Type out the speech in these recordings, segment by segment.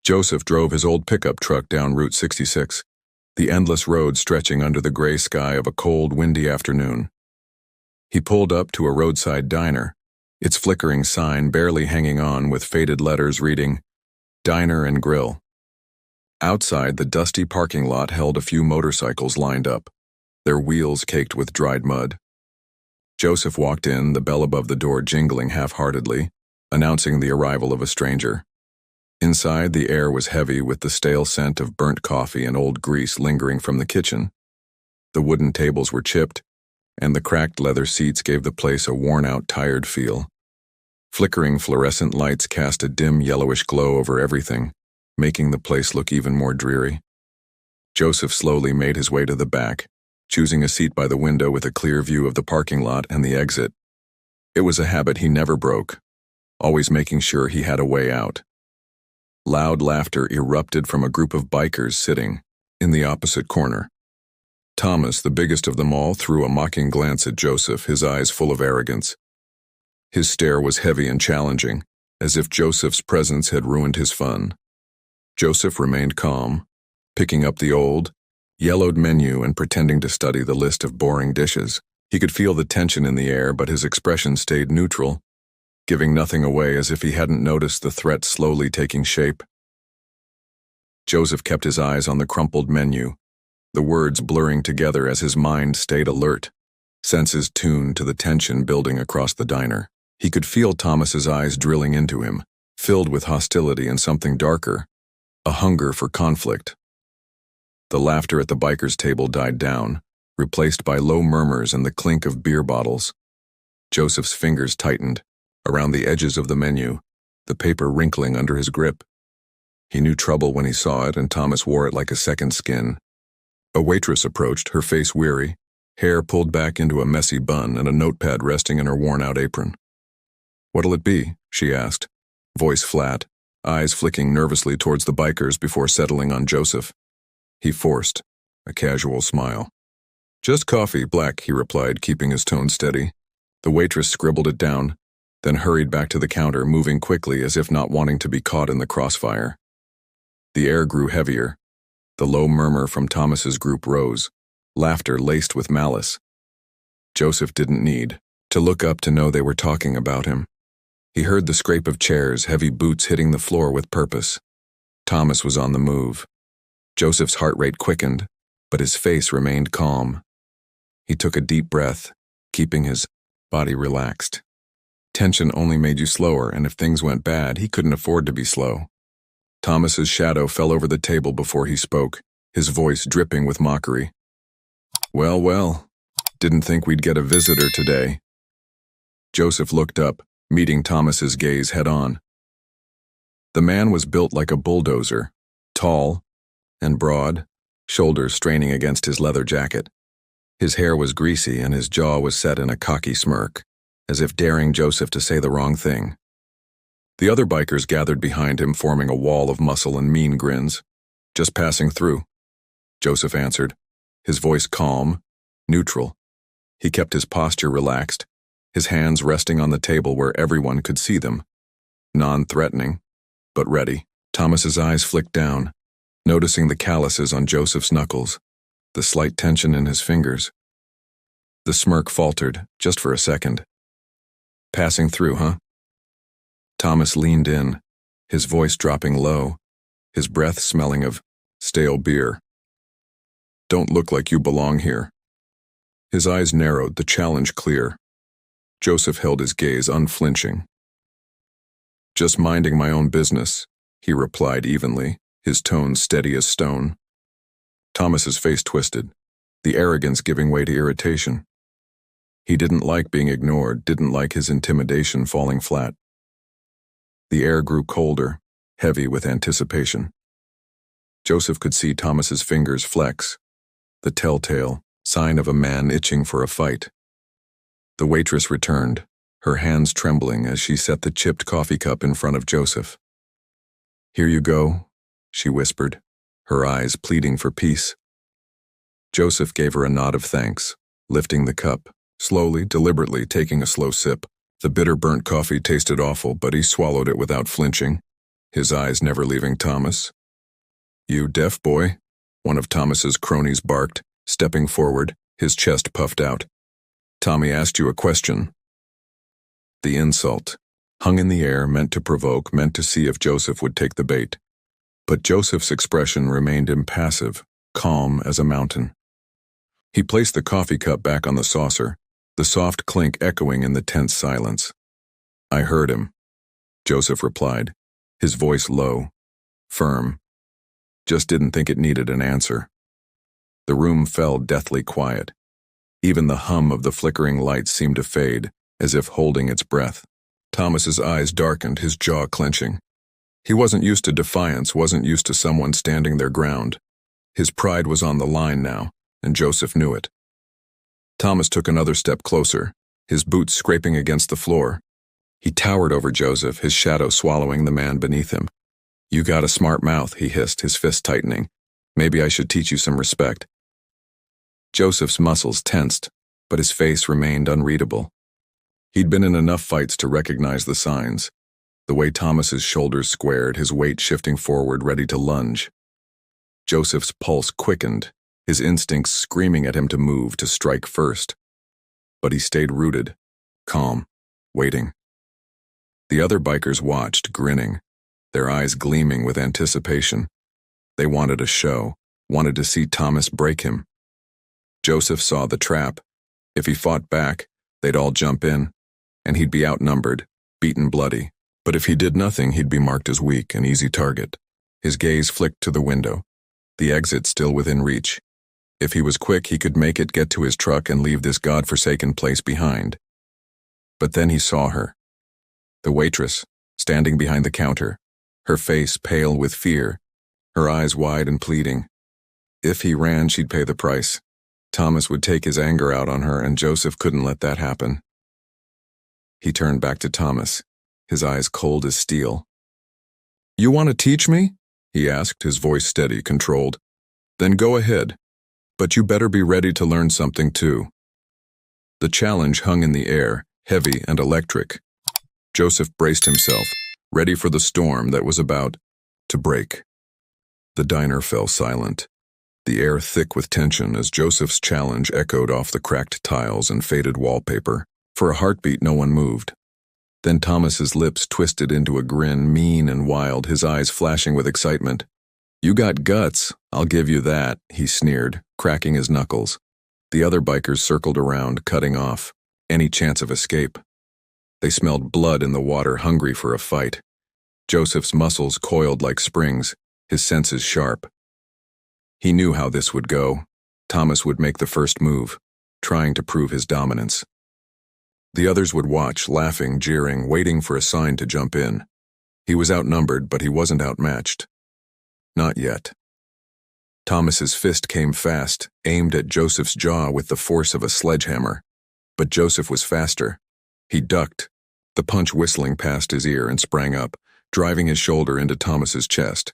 Joseph drove his old pickup truck down Route 66, the endless road stretching under the gray sky of a cold, windy afternoon. He pulled up to a roadside diner, its flickering sign barely hanging on with faded letters reading, Diner and Grill. Outside, the dusty parking lot held a few motorcycles lined up, their wheels caked with dried mud. Joseph walked in, the bell above the door jingling half-heartedly, announcing the arrival of a stranger. Inside, the air was heavy with the stale scent of burnt coffee and old grease lingering from the kitchen. The wooden tables were chipped, and the cracked leather seats gave the place a worn-out, tired feel. Flickering fluorescent lights cast a dim yellowish glow over everything, making the place look even more dreary. Joseph slowly made his way to the back, choosing a seat by the window with a clear view of the parking lot and the exit. It was a habit he never broke, always making sure he had a way out. Loud laughter erupted from a group of bikers sitting in the opposite corner. Thomas, the biggest of them all, threw a mocking glance at Joseph, his eyes full of arrogance. His stare was heavy and challenging, as if Joseph's presence had ruined his fun. Joseph remained calm, picking up the old, yellowed menu and pretending to study the list of boring dishes. He could feel the tension in the air, but his expression stayed neutral, giving nothing away, as if he hadn't noticed the threat slowly taking shape. Joseph kept his eyes on the crumpled menu, the words blurring together as his mind stayed alert, senses tuned to the tension building across the diner. He could feel Thomas's eyes drilling into him, filled with hostility and something darker, a hunger for conflict. The laughter at the bikers' table died down, replaced by low murmurs and the clink of beer bottles. Joseph's fingers tightened around the edges of the menu, the paper wrinkling under his grip. He knew trouble when he saw it, and Thomas wore it like a second skin. A waitress approached, her face weary, hair pulled back into a messy bun and a notepad resting in her worn-out apron. "What'll it be?" she asked, voice flat, eyes flicking nervously towards the bikers before settling on Joseph. He forced a casual smile. "Just coffee, black," he replied, keeping his tone steady. The waitress scribbled it down, then hurried back to the counter, moving quickly as if not wanting to be caught in the crossfire. The air grew heavier. The low murmur from Thomas's group rose, laughter laced with malice. Joseph didn't need to look up to know they were talking about him. He heard the scrape of chairs, heavy boots hitting the floor with purpose. Thomas was on the move. Joseph's heart rate quickened, but his face remained calm. He took a deep breath, keeping his body relaxed. Tension only made you slower, and if things went bad, he couldn't afford to be slow. Thomas's shadow fell over the table before he spoke, his voice dripping with mockery. "Well, well, didn't think we'd get a visitor today." Joseph looked up, meeting Thomas's gaze head-on. The man was built like a bulldozer, tall and broad, shoulders straining against his leather jacket. His hair was greasy and his jaw was set in a cocky smirk, as if daring Joseph to say the wrong thing. The other bikers gathered behind him, forming a wall of muscle and mean grins. "Just passing through," Joseph answered, his voice calm, neutral. He kept his posture relaxed, his hands resting on the table where everyone could see them. Non-threatening, but ready. Thomas's eyes flicked down, noticing the calluses on Joseph's knuckles, the slight tension in his fingers. The smirk faltered, just for a second. "Passing through, huh?" Thomas leaned in, his voice dropping low, his breath smelling of stale beer. "Don't look like you belong here." His eyes narrowed, the challenge clear. Joseph held his gaze unflinching. "Just minding my own business," he replied evenly, his tone steady as stone. Thomas's face twisted, the arrogance giving way to irritation. He didn't like being ignored, didn't like his intimidation falling flat. The air grew colder, heavy with anticipation. Joseph could see Thomas's fingers flex, the telltale sign of a man itching for a fight. The waitress returned, her hands trembling as she set the chipped coffee cup in front of Joseph. "Here you go," she whispered, her eyes pleading for peace. Joseph gave her a nod of thanks, lifting the cup, slowly, deliberately taking a slow sip. The bitter burnt coffee tasted awful, but he swallowed it without flinching. his eyes never leaving Thomas. "You deaf boy?" one of Thomas's cronies barked, stepping forward, his chest puffed out. "Tommy asked you a question." The insult, hung in the air, meant to provoke, meant to see if Joseph would take the bait. But Joseph's expression remained impassive, calm as a mountain. He placed the coffee cup back on the saucer, the soft clink echoing in the tense silence. "I heard him," Joseph replied, his voice low, firm. "Just didn't think it needed an answer." The room fell deathly quiet. Even the hum of the flickering lights seemed to fade, as if holding its breath. Thomas's eyes darkened, his jaw clenching. He wasn't used to defiance, wasn't used to someone standing their ground. His pride was on the line now, and Joseph knew it. Thomas took another step closer, his boots scraping against the floor. He towered over Joseph, his shadow swallowing the man beneath him. "You got a smart mouth," he hissed, his fist tightening. "Maybe I should teach you some respect." Joseph's muscles tensed, but his face remained unreadable. He'd been in enough fights to recognize the signs. The way Thomas's shoulders squared, his weight shifting forward, ready to lunge. Joseph's pulse quickened, his instincts screaming at him to move, to strike first. But he stayed rooted, calm, waiting. The other bikers watched, grinning, their eyes gleaming with anticipation. They wanted a show, wanted to see Thomas break him. Joseph saw the trap. If he fought back, they'd all jump in, and he'd be outnumbered, beaten bloody. But if he did nothing, he'd be marked as weak, an easy target. His gaze flicked to the window, the exit still within reach. If he was quick, he could make it, get to his truck, and leave this godforsaken place behind. But then he saw her. The waitress, standing behind the counter, her face pale with fear, her eyes wide and pleading. If he ran, she'd pay the price. Thomas would take his anger out on her, and Joseph couldn't let that happen. He turned back to Thomas, his eyes cold as steel. "You want to teach me?" he asked, his voice steady, controlled. "Then go ahead. But you better be ready to learn something too." The challenge hung in the air, heavy and electric. Joseph braced himself, ready for the storm that was about to break. The diner fell silent, the air thick with tension as Joseph's challenge echoed off the cracked tiles and faded wallpaper. For a heartbeat, no one moved. Then Thomas's lips twisted into a grin, mean and wild, his eyes flashing with excitement. "You got guts, I'll give you that," he sneered, cracking his knuckles. The other bikers circled around, cutting off any chance of escape. They smelled blood in the water, hungry for a fight. Joseph's muscles coiled like springs, his senses sharp. He knew how this would go. Thomas would make the first move, trying to prove his dominance. The others would watch, laughing, jeering, waiting for a sign to jump in. He was outnumbered, but he wasn't outmatched. Not yet. Thomas's fist came fast, aimed at Joseph's jaw with the force of a sledgehammer. But Joseph was faster. He ducked, the punch whistling past his ear, and sprang up, driving his shoulder into Thomas's chest.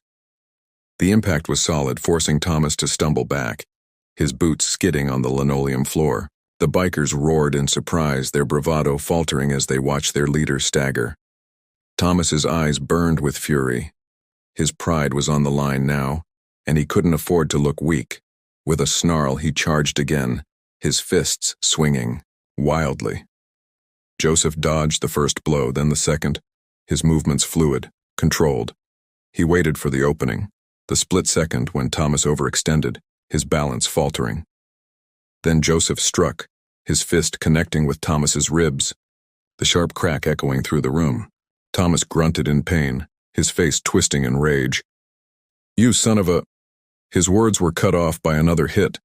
The impact was solid, forcing Thomas to stumble back, his boots skidding on the linoleum floor. The bikers roared in surprise, their bravado faltering as they watched their leader stagger. Thomas's eyes burned with fury. His pride was on the line now, and he couldn't afford to look weak. With a snarl, he charged again, his fists swinging, wildly. Joseph dodged the first blow, then the second, his movements fluid, controlled. He waited for the opening, the split second when Thomas overextended, his balance faltering. Then Joseph struck, his fist connecting with Thomas's ribs, the sharp crack echoing through the room. Thomas grunted in pain, his face twisting in rage. "You son of a—" His words were cut off by another hit,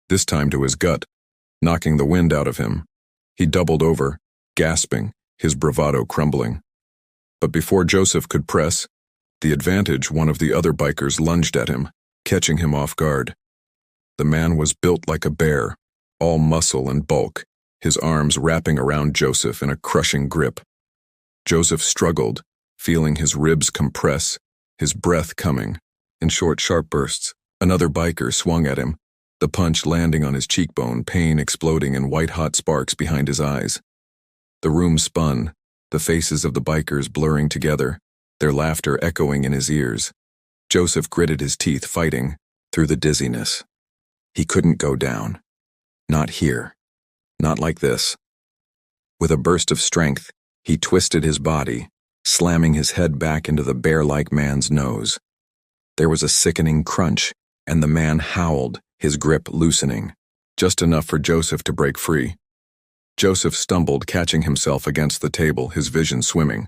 this time to his gut, knocking the wind out of him. He doubled over, gasping, his bravado crumbling. But before Joseph could press, the advantage, one of the other bikers lunged at him, catching him off guard. The man was built like a bear, all muscle and bulk, his arms wrapping around Joseph in a crushing grip. Joseph struggled, feeling his ribs compress, his breath coming. In short, sharp bursts, another biker swung at him, the punch landing on his cheekbone, pain exploding in white-hot sparks behind his eyes. The room spun, the faces of the bikers blurring together, their laughter echoing in his ears. Joseph gritted his teeth, fighting through the dizziness. He couldn't go down. Not here. Not like this. With a burst of strength, he twisted his body, slamming his head back into the bear-like man's nose. There was a sickening crunch, and the man howled, his grip loosening, just enough for Joseph to break free. Joseph stumbled, catching himself against the table, his vision swimming.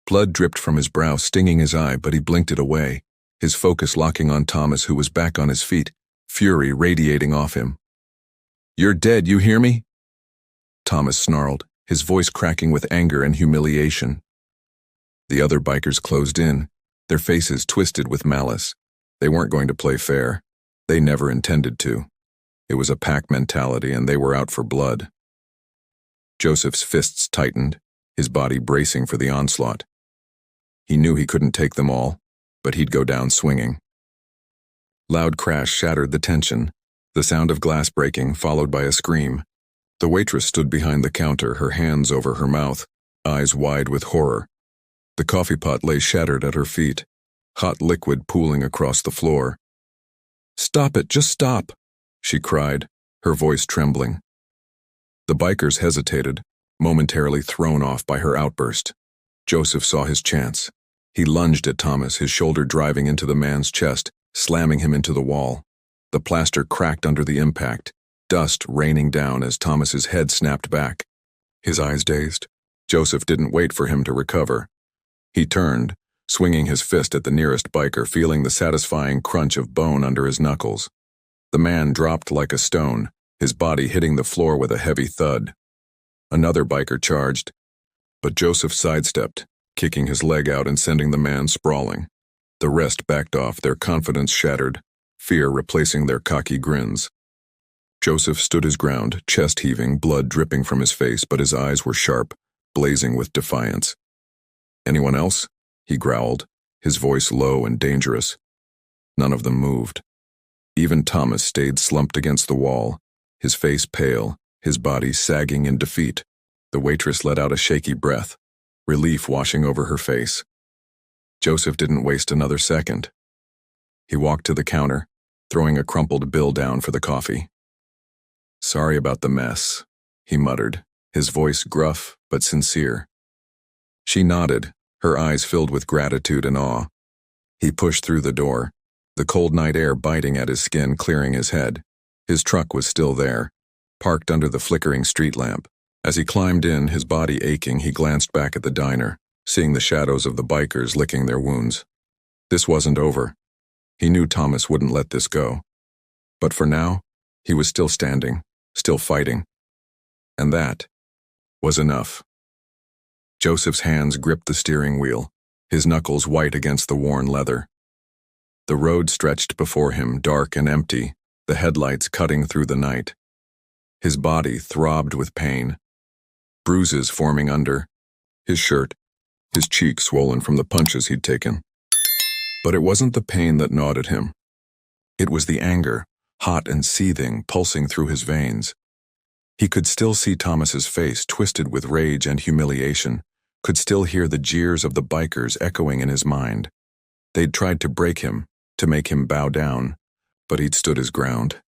Blood dripped from his brow, stinging his eye, but he blinked it away, his focus locking on Thomas, who was back on his feet, fury radiating off him. "You're dead, you hear me?" Thomas snarled, his voice cracking with anger and humiliation. The other bikers closed in, their faces twisted with malice. They weren't going to play fair. They never intended to. It was a pack mentality, and they were out for blood. Joseph's fists tightened, his body bracing for the onslaught. He knew he couldn't take them all, but he'd go down swinging. Loud crash shattered the tension, the sound of glass breaking followed by a scream. The waitress stood behind the counter, her hands over her mouth, eyes wide with horror. The coffee pot lay shattered at her feet, hot liquid pooling across the floor. "Stop it, just stop," she cried, her voice trembling. The bikers hesitated, momentarily thrown off by her outburst. Joseph saw his chance. He lunged at Thomas, his shoulder driving into the man's chest, slamming him into the wall. The plaster cracked under the impact, dust raining down as Thomas's head snapped back. His eyes dazed. Joseph didn't wait for him to recover. He turned, swinging his fist at the nearest biker, feeling the satisfying crunch of bone under his knuckles. The man dropped like a stone, his body hitting the floor with a heavy thud. Another biker charged, but Joseph sidestepped, kicking his leg out and sending the man sprawling. The rest backed off, their confidence shattered, fear replacing their cocky grins. Joseph stood his ground, chest heaving, blood dripping from his face, but his eyes were sharp, blazing with defiance. "Anyone else?" he growled, his voice low and dangerous. None of them moved. Even Thomas stayed slumped against the wall, his face pale, his body sagging in defeat. The waitress let out a shaky breath, relief washing over her face. Joseph didn't waste another second. He walked to the counter, throwing a crumpled bill down for the coffee. "Sorry about the mess," he muttered, his voice gruff but sincere. She nodded, her eyes filled with gratitude and awe. He pushed through the door, the cold night air biting at his skin, clearing his head. His truck was still there, parked under the flickering street lamp. As he climbed in, his body aching, he glanced back at the diner, seeing the shadows of the bikers licking their wounds. This wasn't over. He knew Thomas wouldn't let this go. But for now, he was still standing, still fighting. And that was enough. Joseph's hands gripped the steering wheel, his knuckles white against the worn leather. The road stretched before him, dark and empty, the headlights cutting through the night. His body throbbed with pain, bruises forming under his shirt, his cheek swollen from the punches he'd taken. But it wasn't the pain that gnawed at him. It was the anger, hot and seething, pulsing through his veins. He could still see Thomas's face twisted with rage and humiliation, could still hear the jeers of the bikers echoing in his mind. They'd tried to break him, to make him bow down, but he'd stood his ground.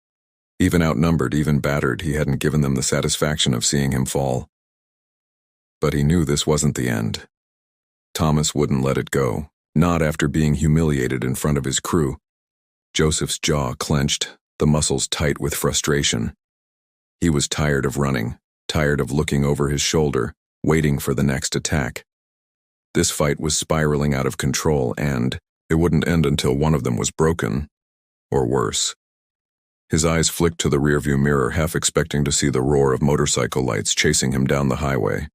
Even outnumbered, even battered, he hadn't given them the satisfaction of seeing him fall. But he knew this wasn't the end. Thomas wouldn't let it go, not after being humiliated in front of his crew. Joseph's jaw clenched, the muscles tight with frustration. He was tired of running, tired of looking over his shoulder, waiting for the next attack. This fight was spiraling out of control, and it wouldn't end until one of them was broken, or worse. His eyes flicked to the rearview mirror, half expecting to see the roar of motorcycle lights chasing him down the highway.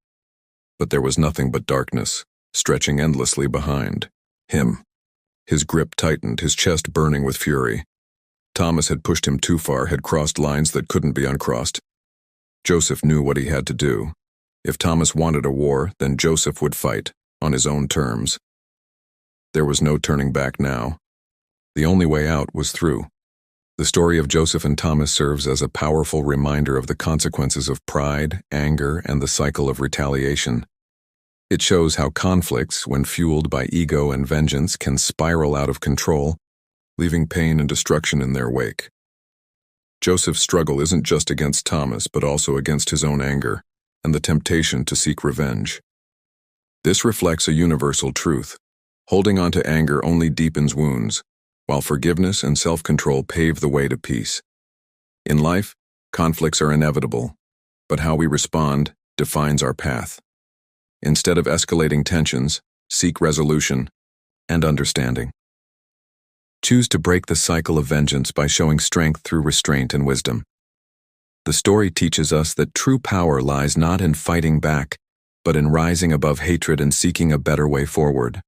But there was nothing but darkness, stretching endlessly behind him. His grip tightened, his chest burning with fury. Thomas had pushed him too far, had crossed lines that couldn't be uncrossed. Joseph knew what he had to do. If Thomas wanted a war, then Joseph would fight, on his own terms. There was no turning back now. The only way out was through. The story of Joseph and Thomas serves as a powerful reminder of the consequences of pride, anger, and the cycle of retaliation. It shows how conflicts, when fueled by ego and vengeance, can spiral out of control, leaving pain and destruction in their wake. Joseph's struggle isn't just against Thomas, but also against his own anger and the temptation to seek revenge. This reflects a universal truth. Holding on to anger only deepens wounds, while forgiveness and self-control pave the way to peace. In life, conflicts are inevitable, but how we respond defines our path. Instead of escalating tensions, seek resolution and understanding. Choose to break the cycle of vengeance by showing strength through restraint and wisdom. The story teaches us that true power lies not in fighting back, but in rising above hatred and seeking a better way forward.